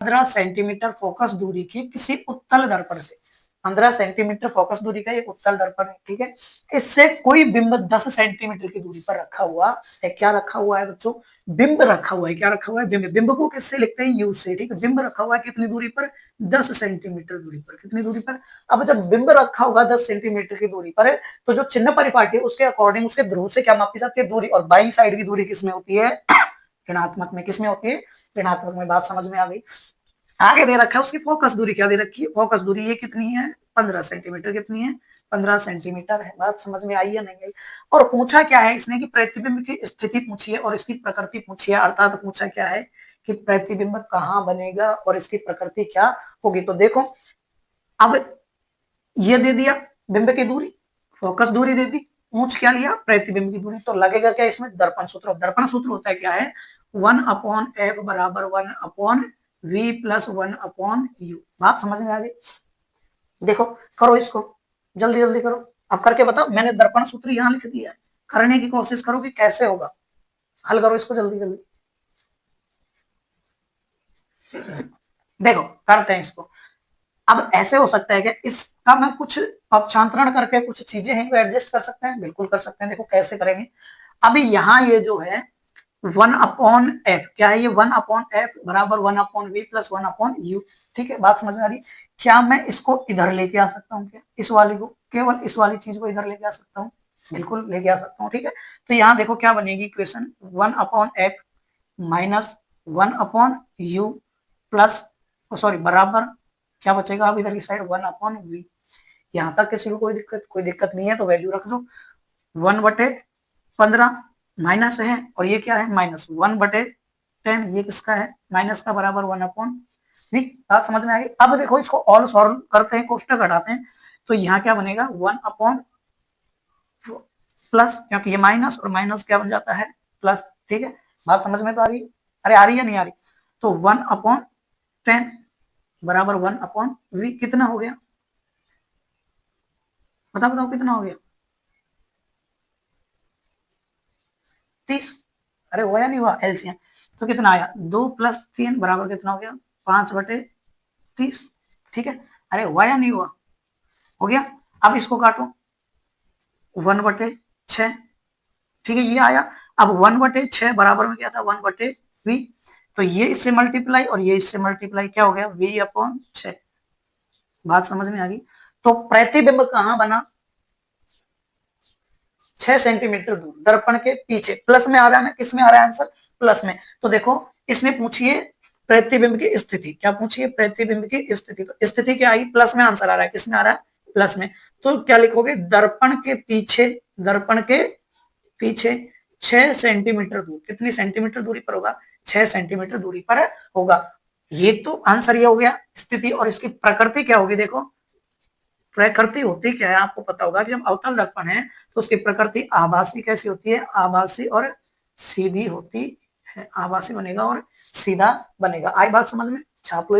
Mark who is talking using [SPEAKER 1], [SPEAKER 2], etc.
[SPEAKER 1] 15 centimetre focus दूरी की किसी उत्तल दर्पण से, 15 सेंटीमीटर फोकस दूरी का एक उत्तल दर्पण है, ठीक है। इससे कोई बिंब 10 सेंटीमीटर की दूरी पर रखा हुआ है। क्या रखा हुआ है बच्चों? बिंब रखा हुआ है। क्या रखा हुआ है? बिंब। बिंब को किससे लिखते हैं? यू से, ठीक है। बिंब रखा हुआ है कितनी दूरी पर? 10 सेंटीमीटर दूरी पर। कितनी दूरी पर? अब जब बिंब रखा होगा 10 सेंटीमीटर की दूरी पर, तो जो चिन्ह परिपाटी है उसके अकॉर्डिंग उसके ध्रुव से क्या मापी जाती है? दूरी। और बाई साइड की दूरी किसमें होती है? ऋणात्मक में। किसमें होती है? ऋणात्मक में। बात समझ में आ गई? आगे दे रखा है उसकी फोकस दूरी। क्या दे रखी है? फोकस दूरी ये कितनी है? 15 सेंटीमीटर। कितनी है? 15 सेंटीमीटर है। बात समझ में आई या नहीं आई? और पूछा क्या है इसने कि प्रतिबिंब की स्थिति पूछी है और इसकी प्रकृति पूछी है। अर्थात पूछा क्या है कि प्रतिबिंब कहाँ बनेगा और इसकी प्रकृति क्या होगी। तो देखो, अब ये दे दिया बिंब की दूरी, फोकस दूरी दे दी, पूछ क्या लिया? प्रतिबिंब की दूरी। तो लगेगा क्या इसमें? दर्पण सूत्र। दर्पण सूत्र होता है क्या है? 1/f बराबर 1/v प्लस 1/u। बात समझ में आ गई? देखो, करो इसको, जल्दी जल्दी करो। अब करके बताओ। मैंने दर्पण सूत्र यहाँ लिख दिया है, करने की कोशिश करो कि कैसे होगा। हल करो इसको जल्दी जल्दी। देखो, करते हैं इसको। अब ऐसे हो सकता है कि इसका मैं कुछ पक्षांतरण करके कुछ चीजें हैं वो एडजस्ट कर सकते हैं। बिल्कुल कर सकते हैं। देखो कैसे करेंगे। अभी यहाँ ये जो है 1/f, क्या है ये? 1/f बराबर 1/v प्लस 1/u। ठीक है, बात समझ में आ रही? क्या मैं इसको इधर लेके आ सकता हूँ? क्या इस वाली को, केवल इस वाली चीज को इधर लेके आ सकता हूँ? बिल्कुल लेके आ सकता हूँ, ठीक है। तो यहाँ देखो क्या बनेगी equation, 1/f minus 1/u plus, sorry, बराबर क्या बचेगा अब इधर की साइड? 1/v। यहाँ तक किसी को कोई दिक्कत नहीं है तो वैल्यू रख दो। 1/15 माइनस है और ये क्या है? माइनस 1/10। ये किसका है? माइनस का, बराबर 1/v। बात समझ में आ गई? अब देखो इसको ऑल सॉल्व करते हैं, कोष्टक हटाते हैं, तो यहाँ क्या बनेगा? 1/ प्लस, क्योंकि ये माइनस और माइनस क्या बन जाता है? प्लस। ठीक है, बात समझ में तो आ रही है? अरे आ रही है नहीं आ रही? तो 1/10 बराबर 1/v। कितना हो गया? बताओ बताओ कितना हो गया? 30। अरे हुआ या नहीं हुआ एलसीएम? तो कितना आया? 2 + 3 बराबर कितना हो गया? 5/30। ठीक है, अरे हुआ या नहीं हुआ? हो गया। अब इसको काटो, 1/6। ठीक है, ये आया। अब 1/6 बराबर में क्या था? 1/v। तो ये इससे मल्टीप्लाई और ये इससे मल्टीप्लाई, क्या हो गया? v/6। बात समझ में आ गई? तो प्रतिबिंब कहां बना? 6 सेंटीमीटर दूर, दर्पण के पीछे। प्लस में आ रहा है ना? किस में आ रहा है आंसर? प्लस में। तो देखो, इसमें पूछिए प्रतिबिंब की स्थिति। क्या पूछिए? प्रतिबिंब की स्थिति। तो स्थिति क्या आई? प्लस में आंसर आ रहा है। किस में आ रहा है? प्लस में। तो क्या लिखोगे? दर्पण के पीछे, दर्पण के पीछे 6 सेंटीमीटर दूर। कितनी सेंटीमीटर दूरी पर होगा? 6 सेंटीमीटर दूरी पर होगा। ये तो आंसर ये हो गया। स्थिति और इसकी प्रकृति क्या होगी? देखो, प्रकृति होती क्या है आपको पता होगा कि जब अवतल दर्पण है तो उसकी प्रकृति आभासी कैसी होती है? आभासी और सीधी होती है। आभासी बनेगा और सीधा बनेगा। आई बात समझ में? छाप लो।